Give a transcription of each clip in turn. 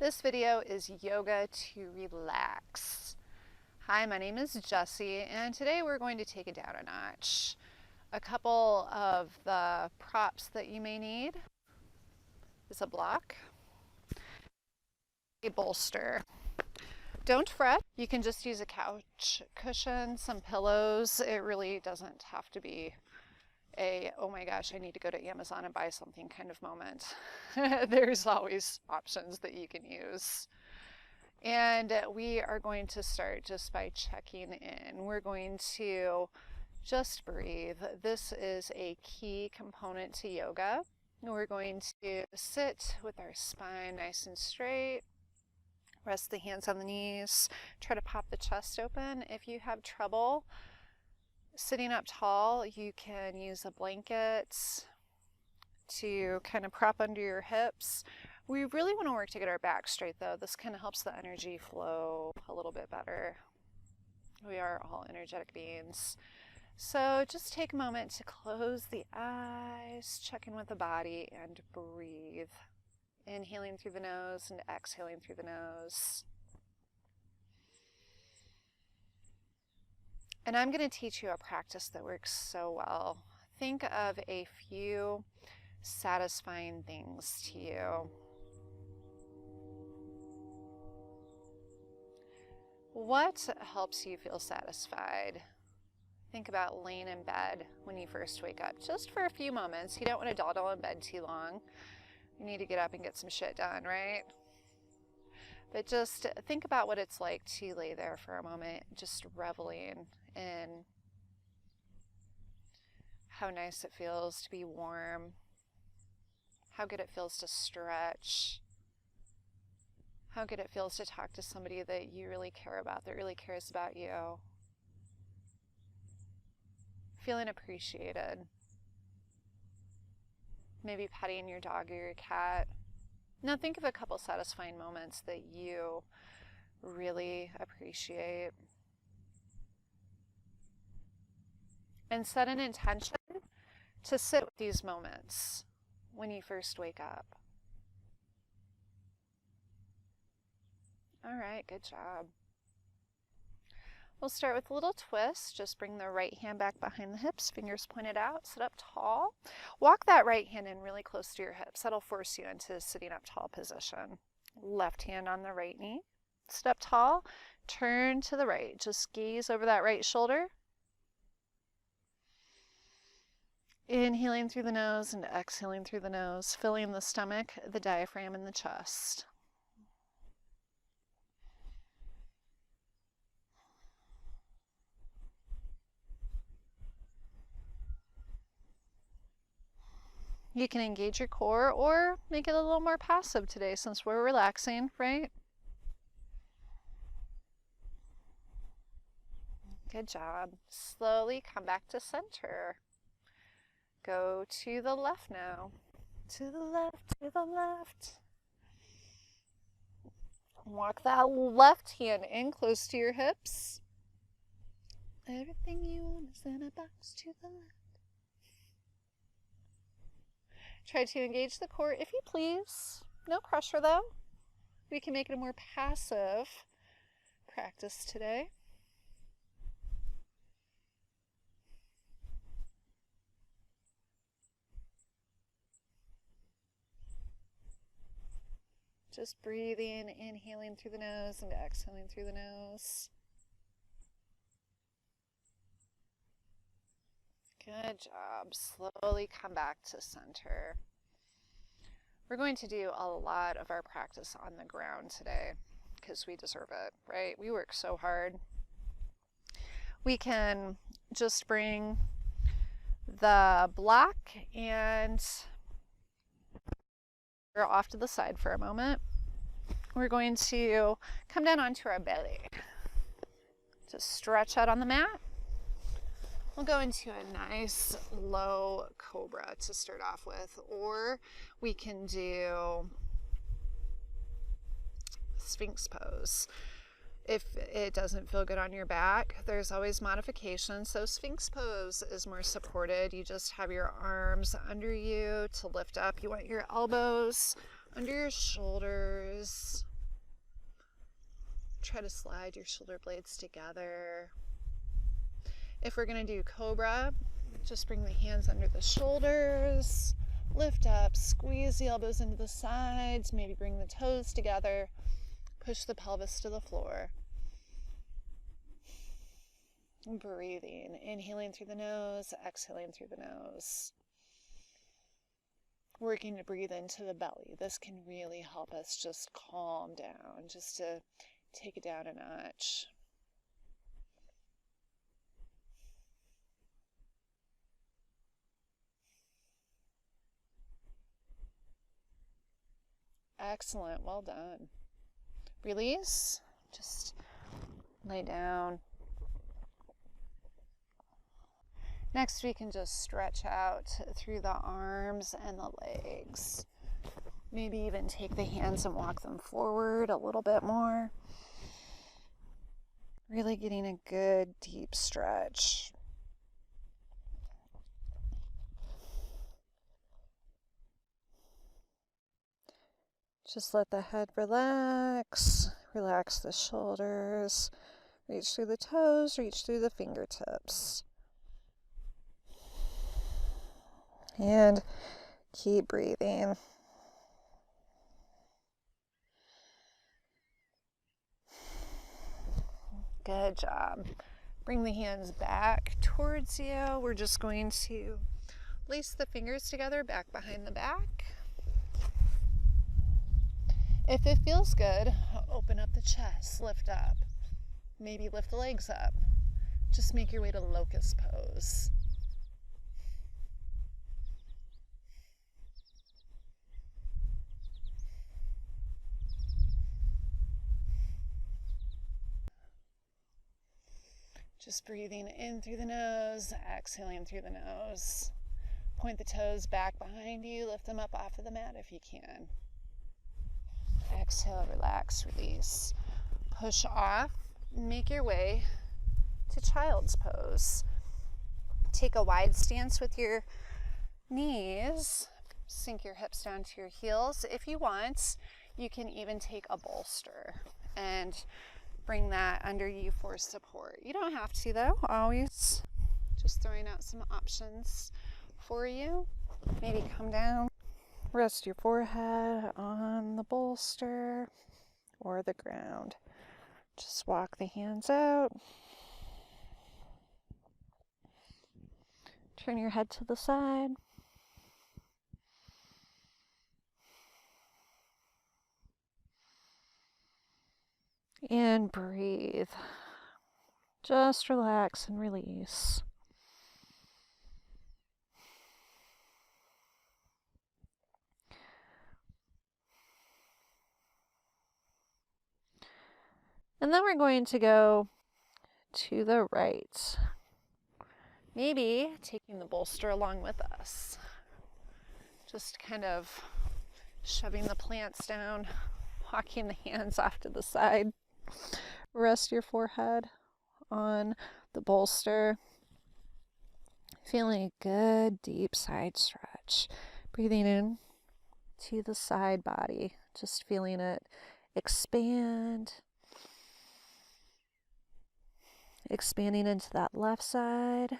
This video is yoga to relax. Hi, my name is Jessie, and today we're going to take it down a notch. A couple of the props that you may need is a block, a bolster. Don't fret, you can just use a couch cushion, some pillows. It really doesn't have to be a, oh my gosh, I need to go to Amazon and buy something kind of moment. There's always options that you can use. And we are going to start just by checking in. We're going to just breathe. This is a key component to yoga. We're going to sit with our spine nice and straight. Rest the hands on the knees. Try to pop the chest open. If you have trouble sitting up tall, you can use a blanket to kind of prop under your hips. We really want to work to get our back straight though. This kind of helps the energy flow a little bit better. We are all energetic beings. So just take a moment to close the eyes, check in with the body, and breathe. Inhaling through the nose and exhaling through the nose. And I'm going to teach you a practice that works so well. Think of a few satisfying things to you. What helps you feel satisfied? Think about laying in bed when you first wake up, just for a few moments. You don't want to dawdle in bed too long. You need to get up and get some shit done, right? But just think about what it's like to lay there for a moment, just reveling in how nice it feels to be warm, how good it feels to stretch, how good it feels to talk to somebody that you really care about, that really cares about you. Feeling appreciated. Maybe petting your dog or your cat. Now think of a couple satisfying moments that you really appreciate. And set an intention to sit with these moments when you first wake up. All right, good job. We'll start with a little twist. Just bring the right hand back behind the hips, fingers pointed out, sit up tall. Walk that right hand in really close to your hips. That'll force you into sitting up tall position. Left hand on the right knee. Sit up tall, turn to the right. Just gaze over that right shoulder. Inhaling through the nose and exhaling through the nose, filling the stomach, the diaphragm, and the chest. You can engage your core or make it a little more passive today since we're relaxing, right? Good job. Slowly come back to center. Go to the left now. To the left, to the left. Walk that left hand in close to your hips. Everything you want is in a box to the left. Try to engage the core if you please. No pressure though. We can make it a more passive practice today. Just breathing, inhaling through the nose and exhaling through the nose. Good job. Slowly come back to center. We're going to do a lot of our practice on the ground today because we deserve it, right? We work so hard. We can just bring the block and we're off to the side for a moment. We're going to come down onto our belly. Just stretch out on the mat. We'll go into a nice low cobra to start off with, or we can do Sphinx pose. If it doesn't feel good on your back, there's always modifications. So Sphinx pose is more supported. You just have your arms under you to lift up. You want your elbows under your shoulders. Try to slide your shoulder blades together. If we're going to do Cobra, just bring the hands under the shoulders, lift up, squeeze the elbows into the sides, maybe bring the toes together, push the pelvis to the floor. Breathing, inhaling through the nose, exhaling through the nose. Working to breathe into the belly. This can really help us just calm down, just to take it down a notch. Excellent, well done. Release, just lay down. Next, we can just stretch out through the arms and the legs. Maybe even take the hands and walk them forward a little bit more. Really getting a good deep stretch. Just let the head relax. Relax the shoulders. Reach through the toes, reach through the fingertips. And keep breathing. Good job. Bring the hands back towards you. We're just going to lace the fingers together back behind the back. If it feels good, open up the chest, lift up. Maybe lift the legs up. Just make your way to locust pose. Just breathing in through the nose, exhaling through the nose. Point the toes back behind you, lift them up off of the mat if you can. Exhale, relax, release. Push off, make your way to child's pose. Take a wide stance with your knees. Sink your hips down to your heels. If you want, you can even take a bolster and bring that under you for support. You don't have to though, always. Just throwing out some options for you. Maybe come down, rest your forehead on the bolster or the ground. Just walk the hands out. Turn your head to the side. And breathe. Just relax and release. And then we're going to go to the right. Maybe taking the bolster along with us. Just kind of shoving the plants down, walking the hands off to the side. Rest your forehead on the bolster. Feeling a good deep side stretch. Breathing in to the side body. Just feeling it expand. Expanding into that left side.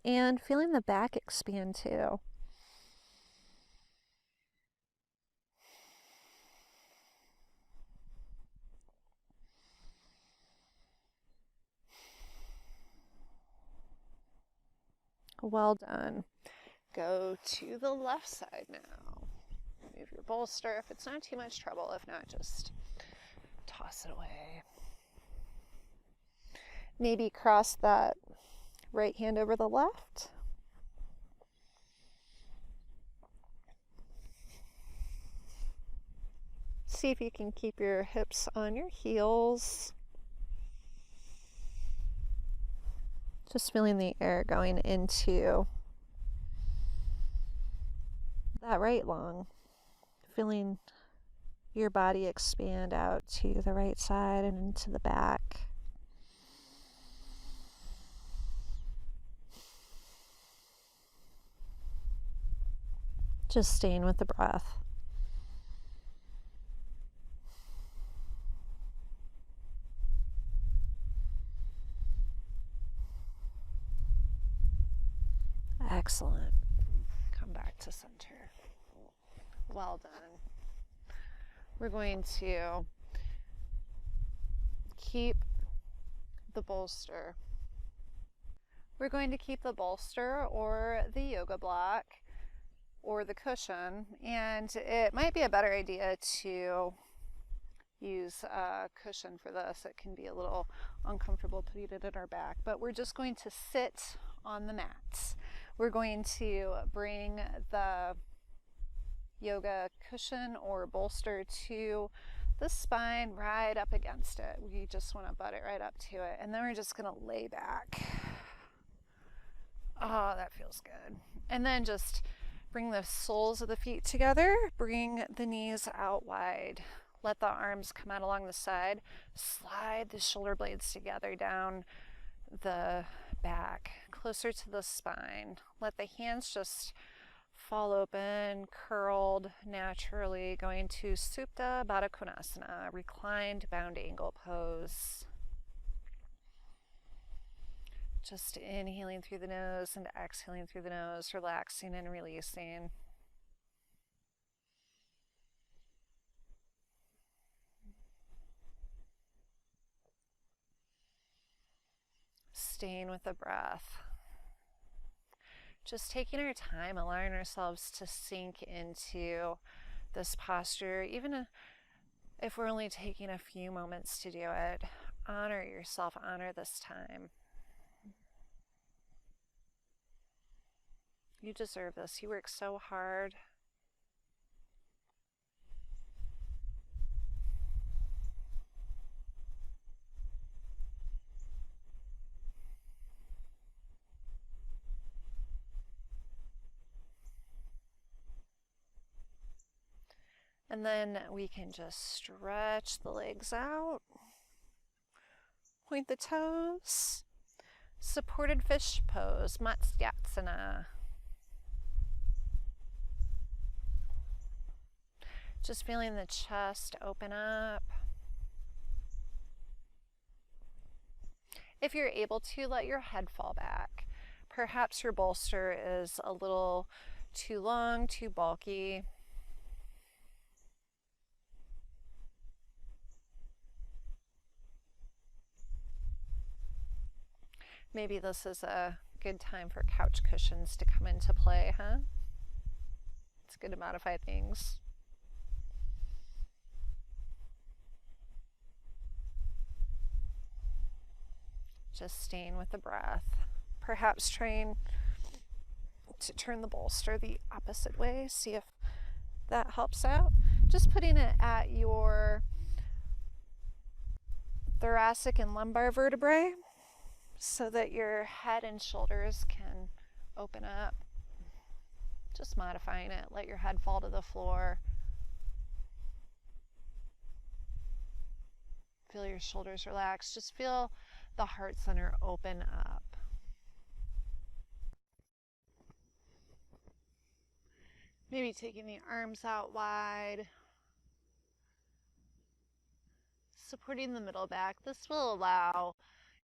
And feeling the back expand too. Well done. Go to the left side now. Move your bolster if it's not too much trouble. If not, just toss it away. Maybe cross that right hand over the left. See if you can keep your hips on your heels. Just feeling the air going into that right lung. Feeling your body expand out to the right side and into the back. Just staying with the breath. Excellent. Come back to center. Well done. We're going to keep the bolster. We're going to keep the bolster or the yoga block or the cushion, and it might be a better idea to use a cushion for this. It can be a little uncomfortable putting it in our back, but we're just going to sit on the mats. We're going to bring the yoga cushion or bolster to the spine, right up against it. We just want to butt it right up to it, and then we're just going to lay back. Oh, that feels good. And then just bring the soles of the feet together, bring the knees out wide. Let the arms come out along the side. Slide the shoulder blades together down the back, closer to the spine. Let the hands just fall open, curled naturally, going to Supta Baddha Konasana, reclined bound angle pose. Just inhaling through the nose and exhaling through the nose, relaxing and releasing. Staying with the breath. Just taking our time, allowing ourselves to sink into this posture, even if we're only taking a few moments to do it. Honor yourself, honor this time. You deserve this. You work so hard. And then we can just stretch the legs out. Point the toes. Supported fish pose, Matsyasana. Just feeling the chest open up. If you're able to, let your head fall back. Perhaps your bolster is a little too long, too bulky. Maybe this is a good time for couch cushions to come into play, huh? It's good to modify things. Just staying with the breath. Perhaps trying to turn the bolster the opposite way. See if that helps out. Just putting it at your thoracic and lumbar vertebrae so that your head and shoulders can open up. Just modifying it. Let your head fall to the floor. Feel your shoulders relax. Just feel the heart center open up. Maybe taking the arms out wide. Supporting the middle back. This will allow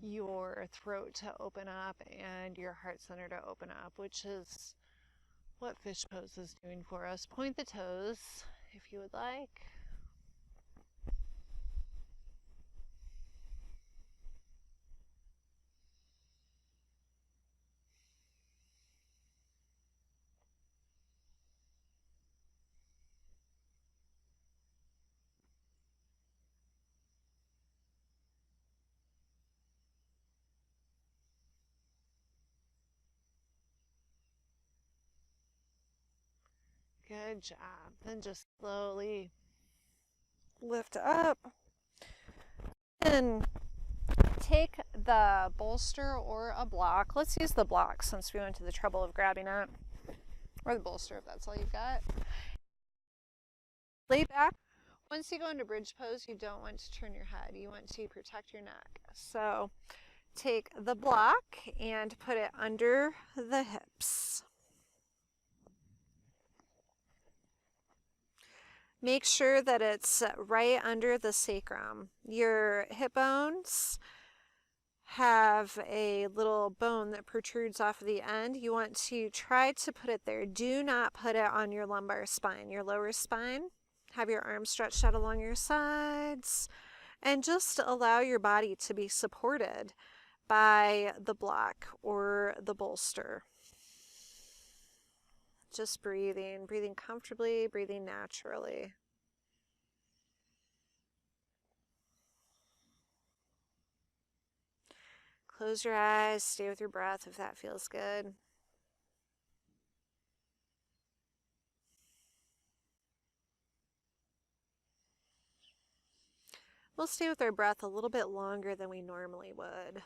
your throat to open up and your heart center to open up, which is what fish pose is doing for us. Point the toes if you would like. Good job. Then just slowly lift up and take the bolster or a block. Let's use the block since we went to the trouble of grabbing it, or the bolster if that's all you've got. Lay back. Once you go into bridge pose, you don't want to turn your head. You want to protect your neck. So take the block and put it under the hips. Make sure that it's right under the sacrum. Your hip bones have a little bone that protrudes off of the end. You want to try to put it there. Do not put it on your lumbar spine, your lower spine. Have your arms stretched out along your sides and just allow your body to be supported by the block or the bolster. Just breathing comfortably, breathing naturally. Close your eyes, stay with your breath if that feels good. We'll stay with our breath a little bit longer than we normally would.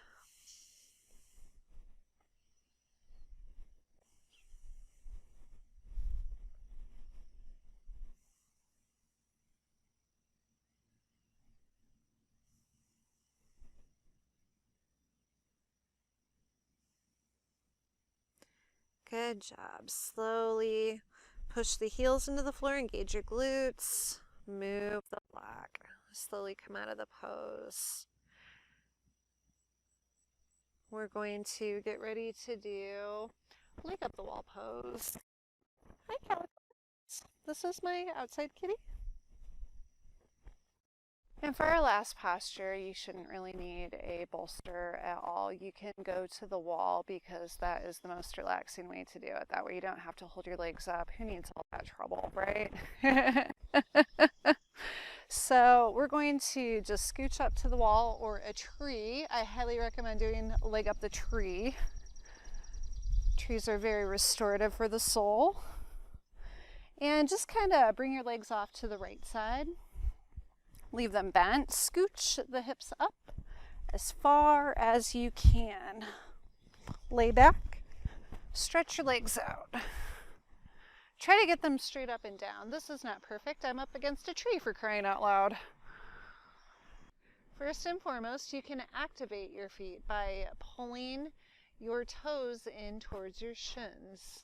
Good job. Slowly push the heels into the floor, engage your glutes, move the block. Slowly come out of the pose. We're going to get ready to do leg up the wall pose. Hi, Calico. This is my outside kitty. And for our last posture, you shouldn't really need a bolster at all. You can go to the wall because that is the most relaxing way to do it. That way you don't have to hold your legs up. Who needs all that trouble, right? So we're going to just scooch up to the wall or a tree. I highly recommend doing leg up the tree. Trees are very restorative for the soul. And just kind of bring your legs off to the right side. Leave them bent. Scooch the hips up as far as you can. Lay back. Stretch your legs out. Try to get them straight up and down. This is not perfect. I'm up against a tree, for crying out loud. First and foremost, you can activate your feet by pulling your toes in towards your shins.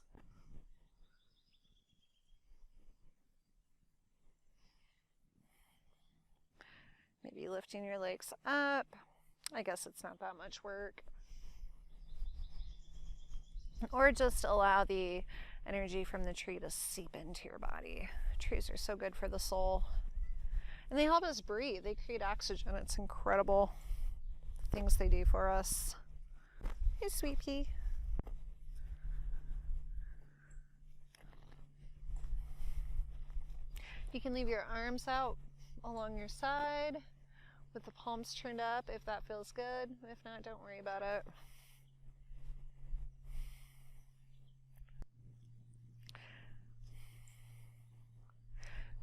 Maybe lifting your legs up. I guess it's not that much work. Or just allow the energy from the tree to seep into your body. Trees are so good for the soul. And they help us breathe. They create oxygen. It's incredible the things they do for us. Hey, sweet pea. You can leave your arms out along your side with the palms turned up if that feels good. If not, don't worry about it.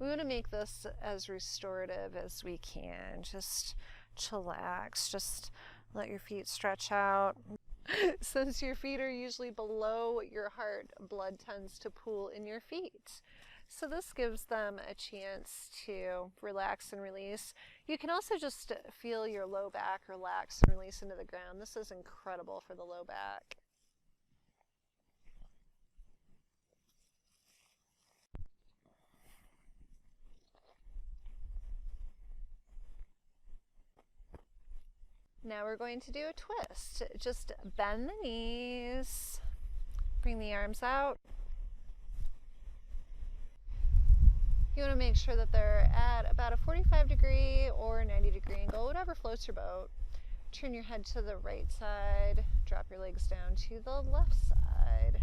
We want to make this as restorative as we can. Just chillax. Just let your feet stretch out. Since your feet are usually below your heart, blood tends to pool in your feet. So this gives them a chance to relax and release. You can also just feel your low back relax and release into the ground. This is incredible for the low back. Now we're going to do a twist. Just bend the knees, bring the arms out. You want to make sure that they're at about a 45-degree or 90-degree angle, whatever floats your boat. Turn your head to the right side, drop your legs down to the left side.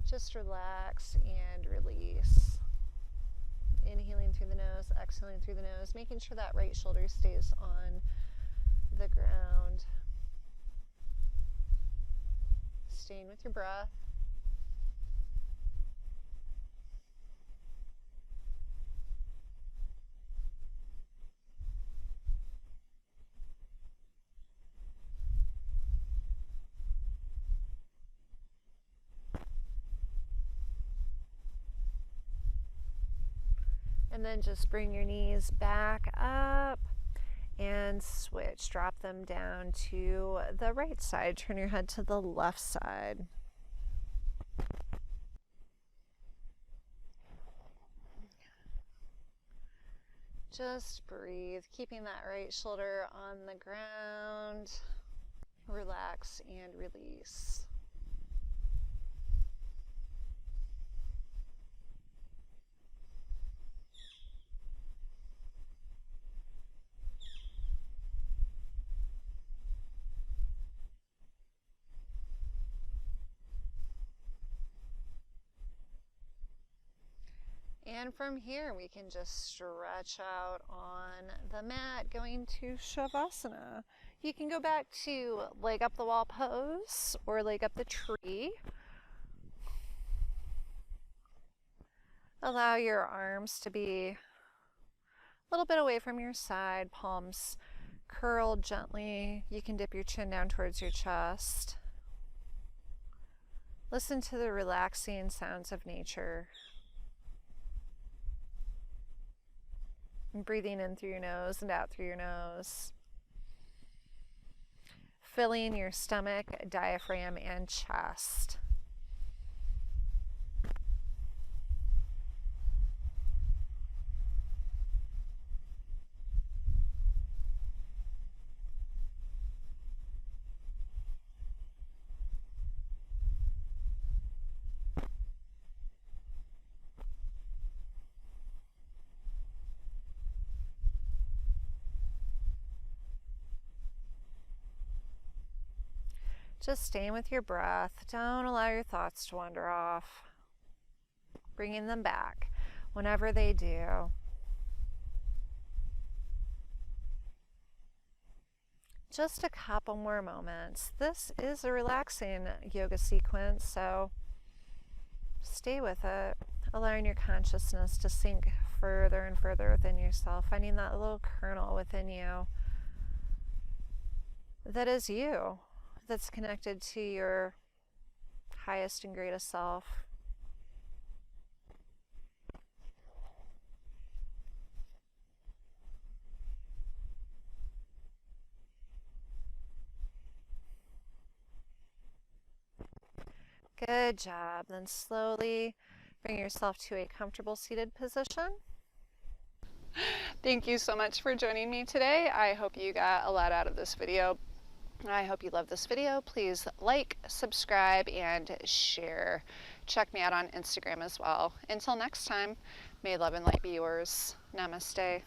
Just relax and release. Inhaling through the nose, exhaling through the nose, making sure that right shoulder stays on the ground. Staying with your breath. And then just bring your knees back up and switch. Drop them down to the right side. Turn your head to the left side. Just breathe, keeping that right shoulder on the ground. Relax and release. And from here, we can just stretch out on the mat, going to Shavasana. You can go back to leg up the wall pose or leg up the tree. Allow your arms to be a little bit away from your side, palms curled gently. You can dip your chin down towards your chest. Listen to the relaxing sounds of nature. And breathing in through your nose and out through your nose. Filling your stomach, diaphragm, and chest. Just staying with your breath. Don't allow your thoughts to wander off. Bringing them back whenever they do. Just a couple more moments. This is a relaxing yoga sequence, so stay with it, allowing your consciousness to sink further and further within yourself, finding that little kernel within you that is you, that's connected to your highest and greatest self. Good job. Then slowly bring yourself to a comfortable seated position. Thank you so much for joining me today. I hope you got a lot out of this video. I hope you love this video. Please like, subscribe, and share. Check me out on Instagram as well. Until next time, may love and light be yours. Namaste.